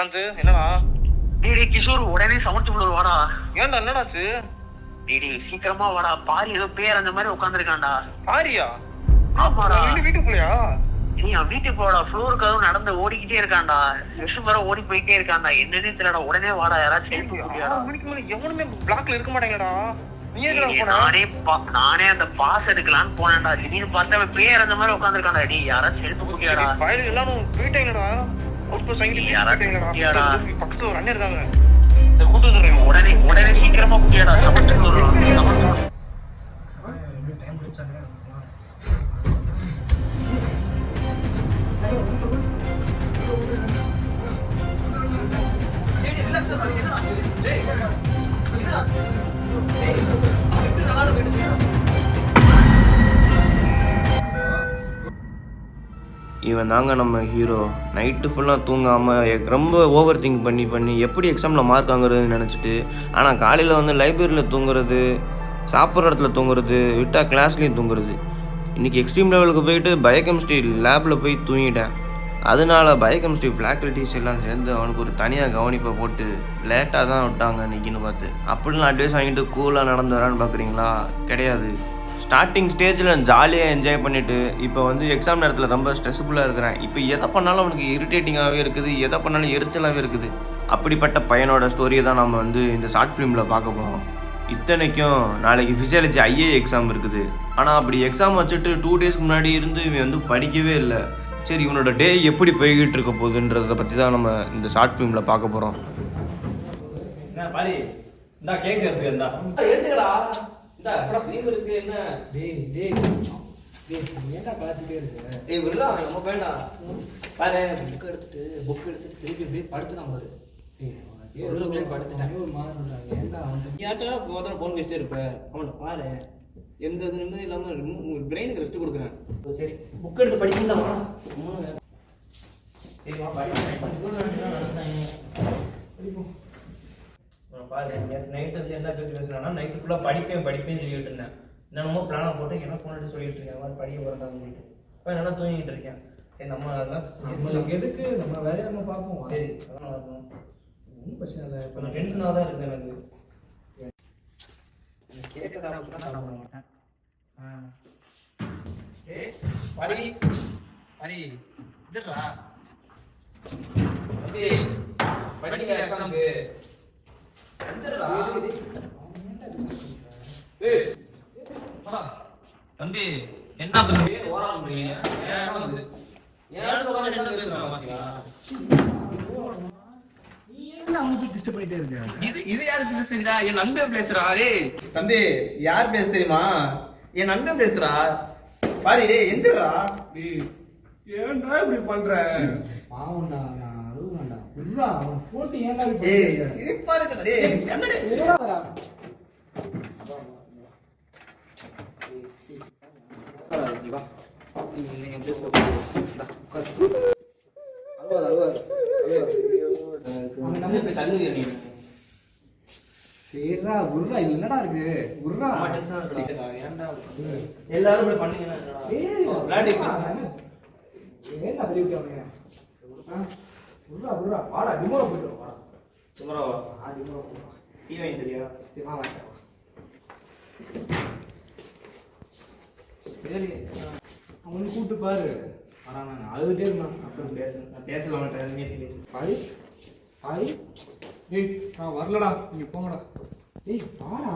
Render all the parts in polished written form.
உட்காந்து என்னடா? டேய் கிஷோர் உடனே சமைச்சு விடுவாரு வாடா. ஏன்டா என்னடாச்சு? டேய் சீக்கிரமா வாடா. பாரி ஏதோ பேர் அந்த மாதிரி உட்காந்துருக்கான்டா. பாரியா? ஆமாடா. வீட்டுக்குள்ளயா? நீ வீட்டுக்கு போடா. ஃப்ளோருக்காக நடந்து ஓடிக்கிட்டே இருக்கான்டா. விஷம் வர ஓடி போயிட்டே இருக்கான்டா. என்னன்னு தெரியலடா. உடனே வாடா. யாராச்சும் ஹெல்ப் பண்ணியாடா. எவனுமே பிளாக்ல இருக்க மாட்டேங்கடா. நானே அந்த பாஸ் எடுக்கலான்னு போனேன்டா. திடீர்னு பார்த்தா பேர் அந்த மாதிரி உட்காந்துருக்கான்டா. டேய் யாராச்சும் ஹெல்ப் பண்ணியாடா. எல்லாரும் போயிட்டீங்கடா. பக்கத்துல ஒரு அண்ணன் இருக்காங்க. உடனே உடனே சீக்கிரமா குட்டியாடா. இவன் தாங்க நம்ம ஹீரோ. நைட்டு ஃபுல்லாக தூங்காமல் ரொம்ப ஓவர் திங்க் பண்ணி எப்படி எக்ஸாமில் மார்க் வாங்குறதுன்னு நினச்சிட்டு, ஆனால் காலையில் வந்து லைப்ரரியில் தூங்குறது, சாப்பிட்ற இடத்துல தூங்குறது, விட்டால் கிளாஸ்லேயும் தூங்குறது. இன்றைக்கி எக்ஸ்ட்ரீம் லெவலுக்கு போயிட்டு பயோகெமிஸ்ட்ரி லேபில் போய் தூங்கிட்டேன். அதனால பயோகெமிஸ்ட்ரி ஃபேக்கல்ட்டிஸ் எல்லாம் சேர்ந்து அவனுக்கு ஒரு தனியாக கவனிப்பை போட்டு லேட்டாக தான் விட்டாங்க இன்றைக்கின்னு பார்த்து. அப்படிலாம் அட்வைஸ் வாங்கிட்டு கூலாக நடந்து வரான்னு பார்க்குறீங்களா? கிடையாது. ஸ்டார்டிங் ஸ்டேஜில் ஜாலியாக என்ஜாய் பண்ணிவிட்டு இப்போ வந்து எக்ஸாம் நேரத்தில் ரொம்ப ஸ்ட்ரெஸ்ஃபுல்லாக இருக்கிறேன். இப்போ எதை பண்ணாலும் அவனுக்கு இரிட்டேட்டிங்காகவே இருக்குது, எதை பண்ணாலும் எரிச்சலாகவே இருக்குது. அப்படிப்பட்ட பையனோட ஸ்டோரியை தான் நம்ம வந்து இந்த ஷார்ட் ஃபிலிமில் பார்க்க போகிறோம். இத்தனைக்கும் நாளைக்கு ஃபிசியாலஜி ஐஏ எக்ஸாம் இருக்குது. ஆனால் அப்படி எக்ஸாம் வச்சுட்டு 2 டேஸ்க்கு முன்னாடி இருந்து இவன் வந்து படிக்கவே இல்லை. சரி, இவனோட டே எப்படி போய்கிட்டு இருக்க போகுதுன்றதை பற்றி தான் நம்ம இந்த ஷார்ட் ஃபிலிமில் பார்க்க போகிறோம். போன் பேசிட்டே இருப்ப அவனை பாரு. எந்த நிம்மதி இல்லாமல் பிரெயினுக்கு ரெஸ்ட் கொடுக்குறேன். சரி, புக் எடுத்து படிக்கணும். பாரு, நைட்டு வந்து என்ன பேசி பேசுனா நைட்டு ஃபுல்லாக படிப்பேன்னு சொல்லிட்டு இருந்தேன். என்னமோ பிளானை போட்டு எனக்கு ஃபோன் சொல்லிட்டு இருக்கேன். அந்த மாதிரி படிக்க போகிறேன் சொல்லிட்டு இப்போ நல்லா தூங்கிட்டு இருக்கேன். சரி, நம்ம அதெல்லாம் நம்மளுக்கு எதுக்கு, நம்ம வேலையை நம்ம பார்ப்போம். சரி, அதான் நல்லா இருக்கும். ஒன்றும் பிரச்சனை இல்லை. இப்போ நான் டென்ஷனாக தான் இருக்கேன். எனக்கு கேட்க சாப்பிட மாட்டேன். பரி இதுடா தம்பி, படிக்கிற எக்ஸாமுக்கு தம்பி என்ன தம்பி ஓராம இது யாருக்கு பேசுறீங்களா? என் நண்பன் பேசுறா. தம்பி யார் பேச தெரியுமா? என் நண்பன் பேசுறா. பாரு டே, எந்திரா. ஏன்டா இப்படி பண்ற? பாவம்டா, நான் அழுவுறேன்டா. விட்றா, அவன் போட்டு ஏன்டா இப்படி பண்ற? சிரிப்பா இருக்குடா டேய். கண்ணடே விட்றாதடா. வா. நீ எங்க போறடா? அழுவாத. அவன் நம்ம இப்படி தள்ளுறியா நீ? சரிடா, விட்றா. இது என்னடா இருக்கு? விட்றா. ஏன்டா எல்லாரும் இப்படி பண்ணீங்கன்னா என்ன பெரிய விட்டுவாங்க? விட்றா. வாடா, டிமோரா போயிட்டு வாடா. டிமோராவா? டிமோரா போடா. டீ வாங்கி சரியா? சரி, வா. சரி, அவனை கூப்பிட்டு பாரு. ஆனால் நான் அழுதுகிட்டே இருந்தான். அப்புறம் பேசலாம். ஏய், நான் வரலடா, நீங்க போங்கடா. ஏய் வாடா,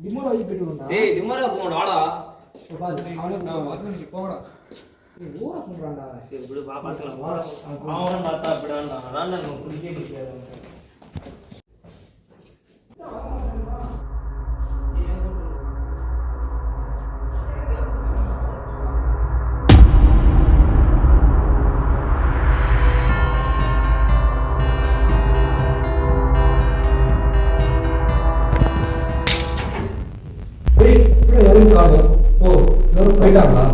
டிமோரா வாங்கி போயிட்டு வந்தா. டேய் டிமோரா போங்கடா, வாடா. பாரு, அவனுக்கு நான் வரல, நீங்க போங்கடா. ஏய் ஓரா சொல்றான்டா. சரி விடு, வா பாத்துக்கலாம். வாடா. அவன் பார்த்தா அப்படிடான்டா. அதான் நான் பிடிக்காது. போயிட்டாங்களா?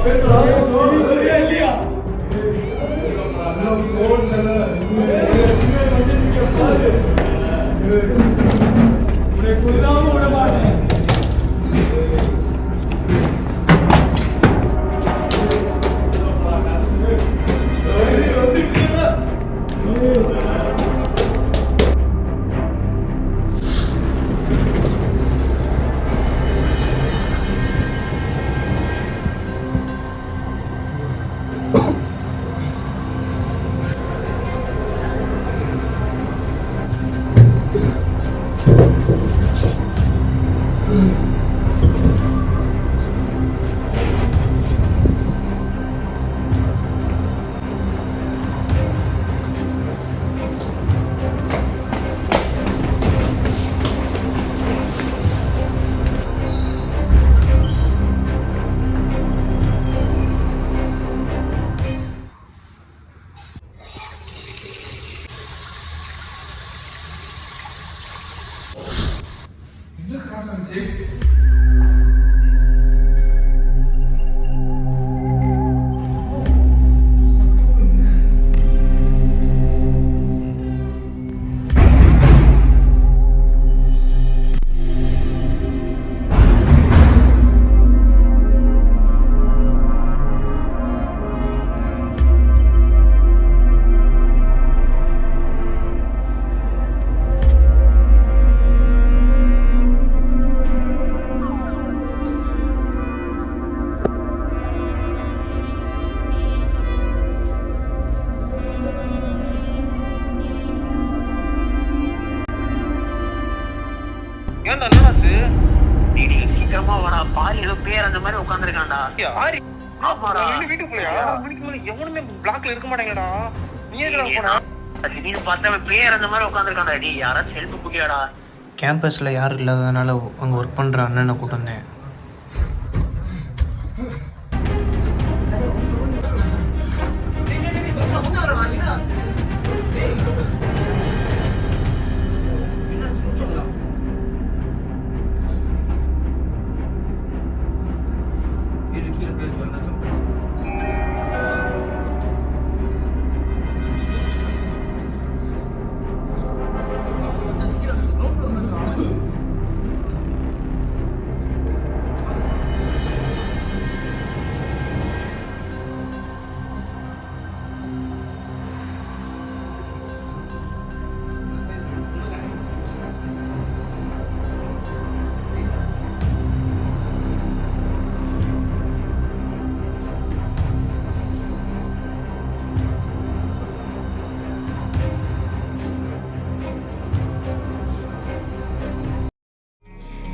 பேசுறா ஏன்டா என்னாச்சு? நீ சீக்கிரமா வாடா, பாரு ஏதோ பேர் அந்த மாதிரி உட்காந்துருக்கான்டா. ஆரி ஆமாடா. வீட்டுக்குள்ளயா? எவனுமே பிளாக்ல இருக்க மாட்டாங்கடா. நீ எங்கடா போன? திடீர்னு பார்த்தா பேர் அந்த மாதிரி உட்காந்துருக்கான்டா. டேய் யாராச்சும் ஹெல்ப் குடியாடா. கேம்பஸில் யாரும் இல்லாததுனால அங்கே ஒர்க் பண்ணுற அண்ணனை கூட்டு வந்தேன்.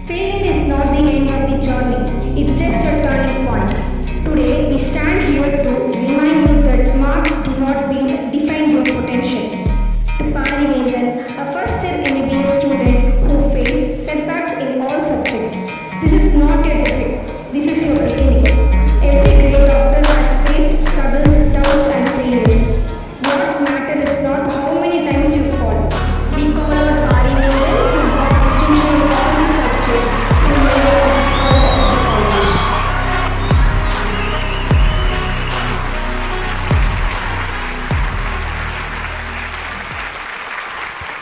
Failure is not the end of the journey, it's just a turning point. Today, we stand here to remind you that marks do not define your potential. To Parivendan, a first-year MBBS student who faced setbacks in all subjects, this is not a defeat, this is your beginning. Every great doctor has faced struggles, doubts and failures. What matters is not how many times you fall. We call out Parivendan who got distinction in all the subjects who made us proud of the college.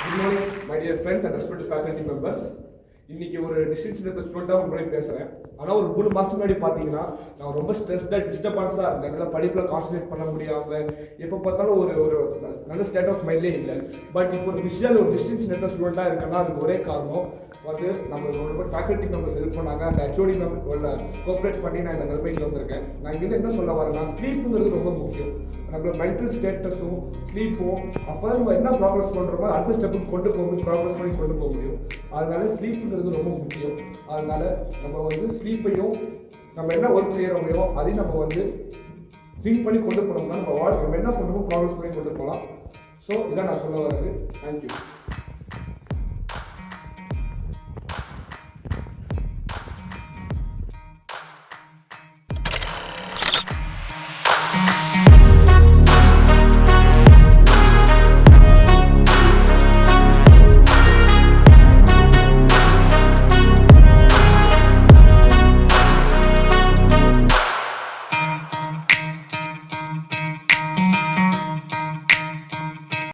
Good morning, my dear friends and respected faculty members. இன்னைக்கு ஒரு distinction எடுத்த ஸ்டூடெண்டாக உங்களுக்கு பேசுகிறேன். ஆனால் ஒரு 3 மாதம் முன்னாடி பார்த்தீங்கன்னா நான் ரொம்ப ஸ்ட்ரெஸ்டாக டிஸ்டர்பன்ஸாக இருந்தேன். என்னால் படிப்பில் கான்சன்ட்ரேட் பண்ண முடியாமல் எப்போ பார்த்தாலும் ஒரு நல்ல ஸ்டேட் ஆஃப் மைண்ட்லேயே இல்லை. பட் இப்போ ஒரு ஃபிஷியல் ஒரு டிஸ்டிங்ஷன் எடுத்த ஸ்டூடெண்ட்டாக இருக்கேன்னா அதுக்கு ஒரே காரணம் வந்து நம்ம ரொம்ப ஃபேக்கல்ட்டி மெம்பர்ஸ் ஹெல்ப் பண்ணாங்க. அந்த ஹெச்ஓடி மெம்பர் கோஆப்ரேட் பண்ணி நான் இந்த நிலைமைக்கு வந்திருக்கேன். நான் இங்கேருந்து என்ன சொல்ல வரேன்னா, ஸ்லீப்புங்கிறது ரொம்ப முக்கியம். நம்மளோட மென்டல் ஸ்டேட்டஸும் ஸ்லீப்பும் அப்போ தான் நம்ம என்ன ப்ராக்ரஸ் பண்ணுறோமோ அடுத்த ஸ்டெப்புக்கு கொண்டு போக முடியும், ப்ராக்ரஸ் பண்ணி கொண்டு போக முடியும். அதனால ஸ்லீப்புங்கிறது ரொம்ப முக்கியம். அதனால நம்ம வந்து ஸ்லீப்பையும் நம்ம என்ன ஒர்க் செய்கிறோமையோ அதையும் நம்ம வந்து சிங்க் பண்ணி கொண்டு போனோம்னா நம்ம என்ன பண்ணுமோ ப்ராக்ரஸ் பண்ணி கொண்டு போகலாம். ஸோ இதான் நான் சொல்ல வர்றது. தேங்க்யூ.